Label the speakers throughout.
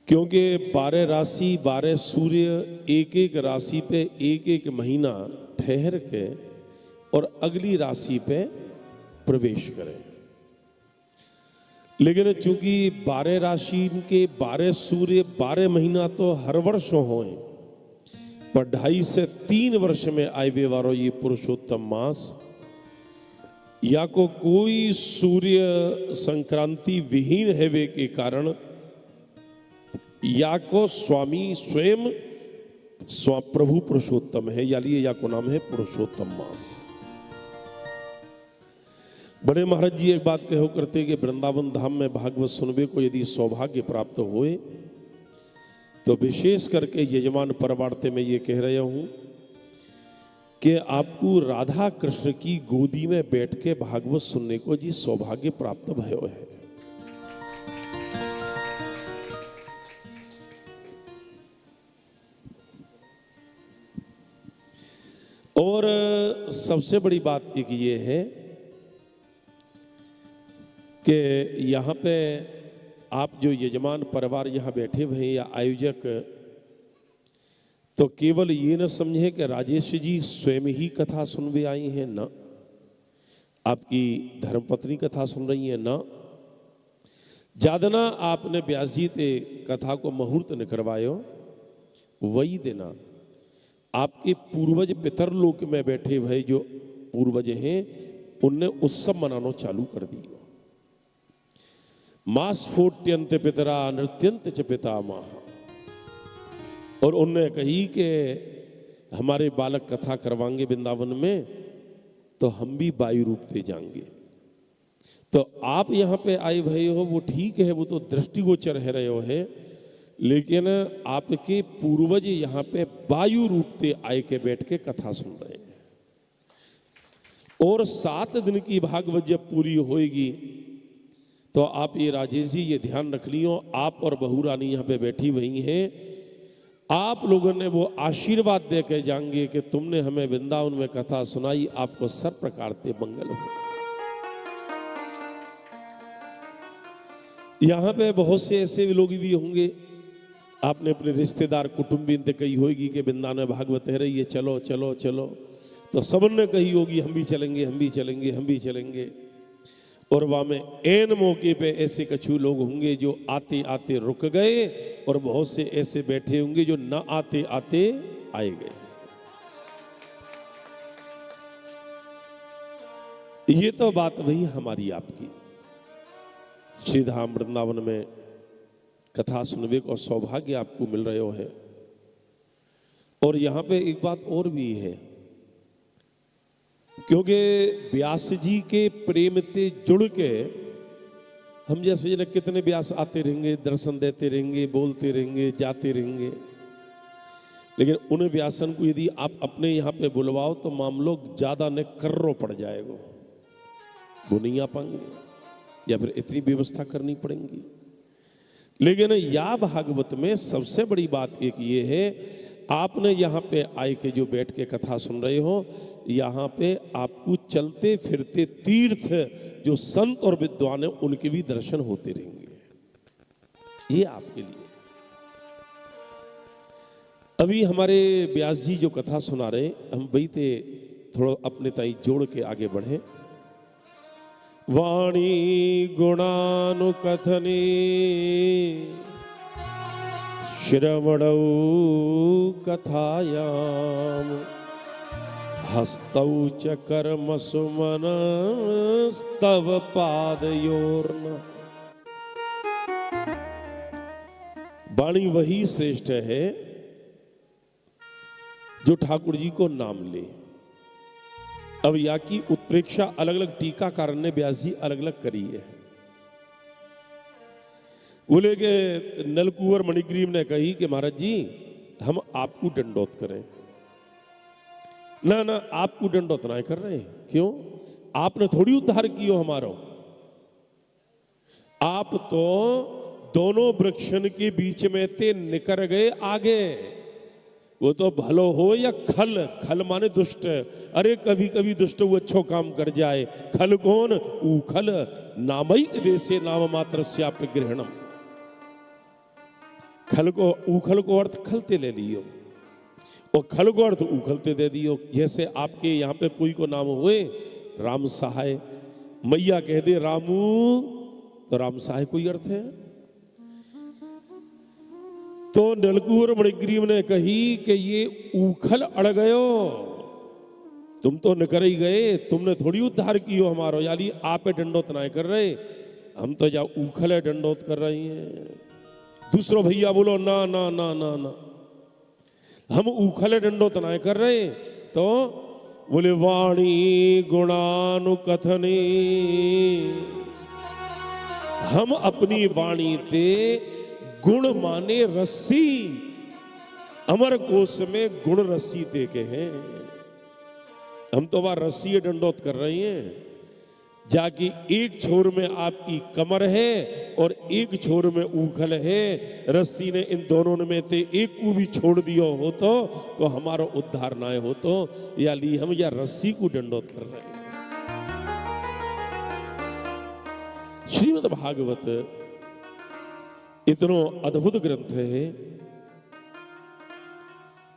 Speaker 1: क्योंकि 12 राशि 12 सूर्य एक एक राशि पे एक एक महीना ठहर के और अगली राशि पे प्रवेश करें। लेकिन चूंकि 12 राशि के 12 सूर्य 12 महीना तो हर वर्ष होए, पर 2.5 से 3 वर्ष में आए वारो ये पुरुषोत्तम मास या को कोई सूर्य संक्रांति विहीन हेवे के कारण या को स्वामी स्वयं प्रभु पुरुषोत्तम है, या लिए या को नाम है पुरुषोत्तम मास। बड़े महाराज जी एक बात कहो करते कि वृंदावन धाम में भागवत सुनबे को यदि सौभाग्य प्राप्त होए तो विशेष करके यजमान परवार्ते में ये कह रहा हूं कि आपको राधा कृष्ण की गोदी में बैठ के भागवत सुनने को जी सौभाग्य प्राप्त भयो है। और सबसे बड़ी बात एक ये है कि यहाँ पे आप जो यजमान परिवार यहाँ बैठे हुए हैं या आयोजक, तो केवल ये न समझे कि राजेश जी स्वयं ही कथा सुनने आई हैं, ना आपकी धर्मपत्नी कथा सुन रही है, ना ज्यादा ना आपने व्यास जी ते कथा को मुहूर्त न करवायो, वही देना आपके पूर्वज पितरलोक में बैठे हुए जो पूर्वज हैं उनने उत्सव मनाना चालू कर दिया। मास्फोट्यंत पितरा नृत्यंत च पितामह, और उनने कही कि हमारे बालक कथा करवाएंगे वृंदावन में तो हम भी वायु रूप से जाएंगे। तो आप यहाँ पे आए भय हो वो ठीक है, वो तो दृष्टिगोचर है रहे हो है, लेकिन आपके पूर्वज यहाँ पे वायु रूप से आए के बैठ के कथा सुन रहे हैं। और 7 दिन की भागवत जब पूरी होएगी तो आप ये राजेश जी ये ध्यान रख लियो, आप और बहू रानी यहाँ पे बैठी हुई हैं, आप लोगों ने वो आशीर्वाद दे के जाएंगे कि तुमने हमें वृंदावन में कथा सुनाई, आपको सब प्रकार से मंगल हो। यहाँ पे बहुत से ऐसे लोग भी होंगे, आपने अपने रिश्तेदार कुटुंबी ने कही होगी कि वृंदावन में भागवत है रही है, चलो चलो चलो, तो सबने कही होगी हम भी चलेंगे हम भी चलेंगे हम भी चलेंगे। और वहां में एन मौके पे ऐसे कछु लोग होंगे जो आते आते रुक गए, और बहुत से ऐसे बैठे होंगे जो न आते आते आए गए। ये तो बात वही हमारी आपकी श्रीधाम वृंदावन में कथा सुनने को सौभाग्य आपको मिल रहे हो है। और यहां पे एक बात और भी है, क्योंकि व्यास जी के प्रेम से जुड़ के हम जैसे न कितने व्यास आते रहेंगे, दर्शन देते रहेंगे, बोलते रहेंगे, जाते रहेंगे, लेकिन उन व्यासन को यदि आप अपने यहाँ पे बुलवाओ तो मामलों ज्यादा न कर्रो पड़ जाएगा, वो नहीं आ पाएंगे या फिर इतनी व्यवस्था करनी पड़ेगी। लेकिन या भागवत में सबसे बड़ी बात एक ये है, आपने यहाँ पे आए के जो बैठ के कथा सुन रहे हो, यहाँ पे आपको चलते फिरते तीर्थ जो संत और विद्वान है उनके भी दर्शन होते रहेंगे। ये आपके लिए अभी हमारे व्यास जी जो कथा सुना रहे, हम वही थे थोड़ा अपने ताई जोड़ के आगे बढ़े। वाणी गुणानुकथने श्रवणौ कथायाम हस्तौ च कर्मसु मनस्तव पादयोर्न। वाणी वही श्रेष्ठ है जो ठाकुर जी को नाम ले। अब या की उत्प्रेक्षा अलग अलग टीकाकार ने व्यास जी अलग अलग करी है। बोले कि नलकुंवर मणिग्रीव ने कही कि महाराज जी हम आपको दंडोत करें, ना ना आपको दंडोत ना कर रहे। क्यों? आपने थोड़ी उद्धार कियो हमारो, आप तो दोनों वृक्षन के बीच में ते निकर गए आगे। वो तो भलो हो या खल, खल माने दुष्ट। अरे कभी कभी दुष्ट वो अच्छो काम कर जाए, खल कौन? उखल नामैक देशे नाम मात्र स्याप्य ग्रहणम। खल को उखल को अर्थ खलते ले लियो और खल को अर्थ उखलते दे दियो। जैसे आपके यहाँ पे कोई को नाम हुए राम सहाय, मैया कह दे रामू तो राम सहाय कोई अर्थ है। तो नलकूर मणिग्रीव ने कही कि ये उखल अड़ गयो, तुम तो निकर ही गए, तुमने थोड़ी उद्धार कियो हमारो, यानी आप डंडोत ना कर रहे, हम तो जा उखल डंडोत कर रही हैं। दूसरो भैया बोलो ना ना ना ना ना, हम उखल डंडोत ना कर रहे। तो बोले वाणी गुणानुकथने, हम अपनी वाणी ते गुण माने रस्सी, अमर कोश में गुण रस्सी ते के हैं। हम तो वह रस्सी डंडोत कर रही हैं, जाकि एक छोर में आपकी कमर है और एक छोर में उखल है। रस्सी ने इन दोनों में ते एक को भी छोड़ दियो हो तो हमारा उद्धार ना हो तो, या ली हम या रस्सी को डंडोत कर रहे हैं। श्रीमद् भागवत इतनो अद्भुत ग्रंथ है।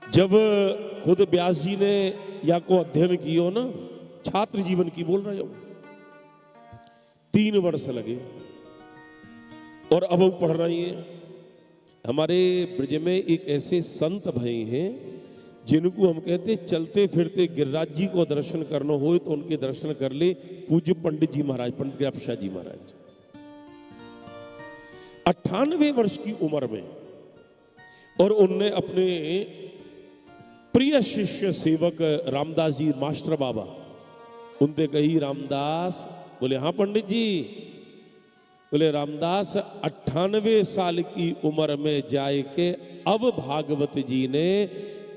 Speaker 1: जब खुद व्यास जी ने या को अध्ययन कियो ना, छात्र जीवन की बोल रहे हो, 3 वर्ष लगे और अब वो पढ़ रही हैं। हमारे ब्रज में एक ऐसे संत भाई हैं जिनको हम कहते चलते फिरते गिरिराज जी को दर्शन करना हो तो उनके दर्शन कर ले। पूज्य पंडित जी महाराज, पंडित गिरिराज जी महाराज 98 वर्ष की उम्र में, और उनने अपने प्रिय शिष्य सेवक रामदास जी मास्टर बाबा उनसे कही, रामदास, बोले हाँ पंडित जी, बोले रामदास 98 साल की उम्र में जाए के अब भागवत जी ने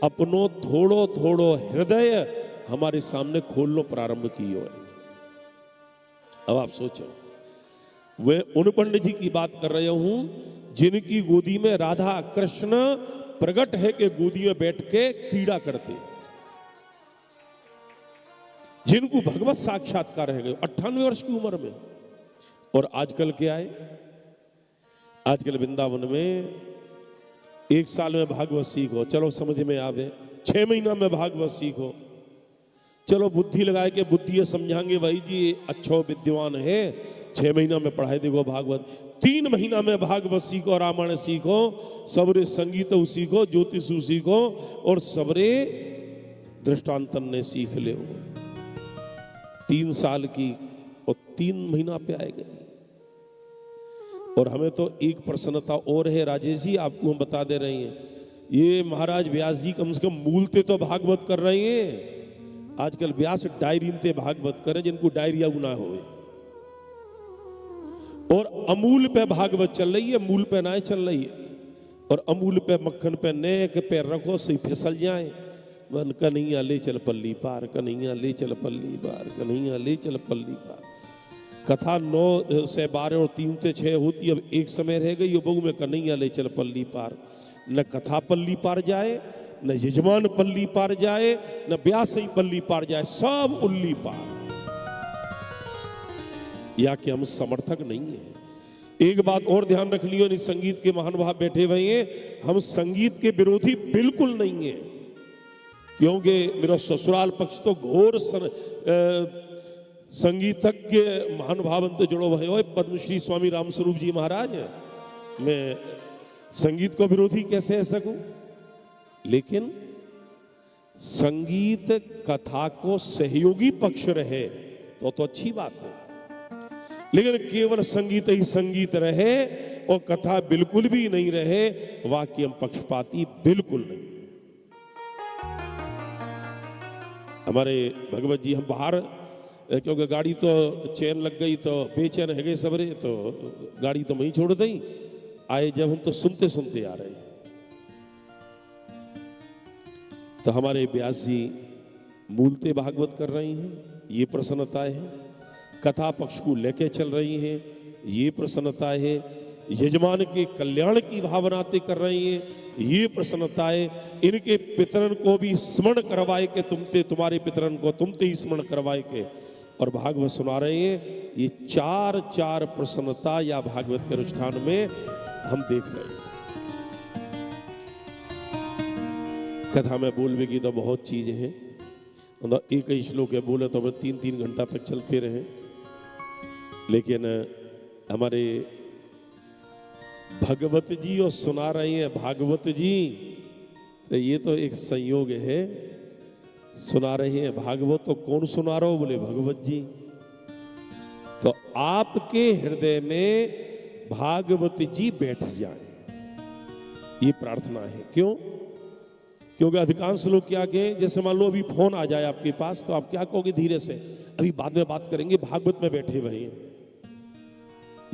Speaker 1: अपनो थोड़ो थोड़ो हृदय हमारे सामने खोलना प्रारंभ किया है। अब आप सोचो, वे उन पंडित जी की बात कर रहे हूं जिनकी गोदी में राधा कृष्ण प्रकट है के गोदी में बैठ के क्रीड़ा करते, जिनको भगवत साक्षात्कार है 98 वर्ष की उम्र में। और आजकल क्या है, आजकल वृंदावन में 1 साल में भागवत सीखो, चलो समझ में आवे, 6 महीना में भागवत सीखो, चलो बुद्धि लगाए के बुद्धि समझाएंगे, भाई जी अच्छो विद्वान है, 6 महीना में पढ़ाई देखो भागवत, 3 महीना में भागवत सीखो, रामायण सीखो, सबरे संगीत सीखो, ज्योतिष सीखो, और सबरे दृष्टांतन ने सीख ले। 3 साल की और 3 महीना पे आए गए। और हमें तो एक प्रसन्नता और है राजेश जी, आपको हम बता दे रहे हैं, ये महाराज व्यास जी कम से कम मूलते तो भागवत कर रहे हैं। आजकल व्यास डायरी ते भागवत करें जिनको डायरिया गुना हो, और अमूल पे भागवत चल रही है, मूल पे ना चल रही है। और अमूल पे मक्खन पे नेक पे रखो सही फिसल जाए, वन कन्हैया ले चल पल्ली पार, कन्हैया ले चल पल्ली पार, कन्हैया ले चल पल्ली पार। कथा 9 से 12 और 3 से 6 होती, अब एक समय रह गई बहू में कन्हैया ले चल पल्ली पार। न कथा पल्ली पार जाए, न यजमान पल्ली पार जाए, न व्यास ही पल्ली पार जाए, सब उल्ली पार। या कि हम समर्थक नहीं है। एक बात और ध्यान रख लियो, नहीं संगीत के महान भाव बैठे हुए हैं, हम संगीत के विरोधी बिल्कुल नहीं है, क्योंकि मेरा ससुराल पक्ष तो घोर संगीतज्ञ महानुभाव से जुड़ो भय हो, पद्मश्री स्वामी रामस्वरूप जी महाराज। मैं संगीत को विरोधी कैसे है सकूं, लेकिन संगीत कथा को सहयोगी पक्ष रहे तो अच्छी बात है। लेकिन केवल संगीत ही संगीत रहे और कथा बिल्कुल भी नहीं रहे, वाक्य पक्षपाती बिल्कुल नहीं। हमारे भगवत जी, हम बाहर, क्योंकि गाड़ी तो चैन लग गई तो बेचैन है गए सबरे, तो गाड़ी तो वहीं छोड़ दी, आए जब हम तो सुनते सुनते आ रहे। तो हमारे व्यास जी मूलते भागवत कर रही हैं, ये प्रसन्नता है। कथा पक्ष को लेके चल रही हैं, ये प्रसन्नता है। यजमान के कल्याण की भावनाते कर रही हैं, ये प्रसन्नता है। इनके पितरन को भी स्मरण करवाए के तुम्हारे पितरन को तुमते ही स्मरण करवाए के और भागवत सुना रहे हैं। ये 4 प्रसन्नता या भागवत के अनुष्ठान में हम देख रहे हैं। कथा में बोलने की तो बहुत चीज़ है, मतलब एक ही श्लोक है, बोले तो 3-3 घंटा तक चलते रहे। लेकिन हमारे भगवत जी और सुना रहे हैं भागवत जी, तो ये तो एक संयोग है। सुना रहे हैं भागवत, तो कौन सुना रहा हो? बोले भगवत जी। तो आपके हृदय में भागवत जी बैठ जाए, ये प्रार्थना है। क्यों? क्योंकि अधिकांश लोग क्या कहें, जैसे मान लो अभी फोन आ जाए आपके पास, तो आप क्या कहोगे? धीरे से, अभी बाद में बात करेंगे, भागवत में बैठे भाई।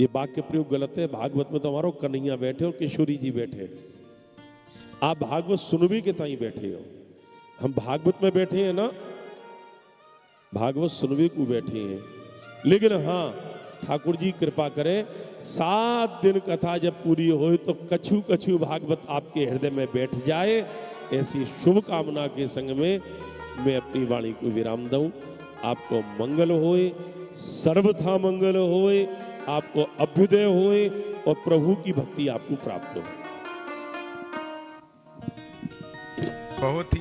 Speaker 1: ये वाक्य प्रयोग गलत है। भागवत में तो हमारो कन्हैया बैठे और किशोरी जी बैठे, आप भागवत सुनवी के ताई बैठे हो। हम भागवत में बैठे हैं ना, भागवत सुनवी को बैठे हैं। लेकिन हाँ, ठाकुर जी कृपा करें, 7 दिन कथा जब पूरी हो तो कछु कछु भागवत आपके हृदय में बैठ जाए, ऐसी शुभ कामना के संग में मैं अपनी वाणी को विराम दूं। आपको मंगल होए, सर्वथा मंगल होए, आपको अभ्युदय होए और प्रभु की भक्ति आपको प्राप्त हो।
Speaker 2: बहुत ही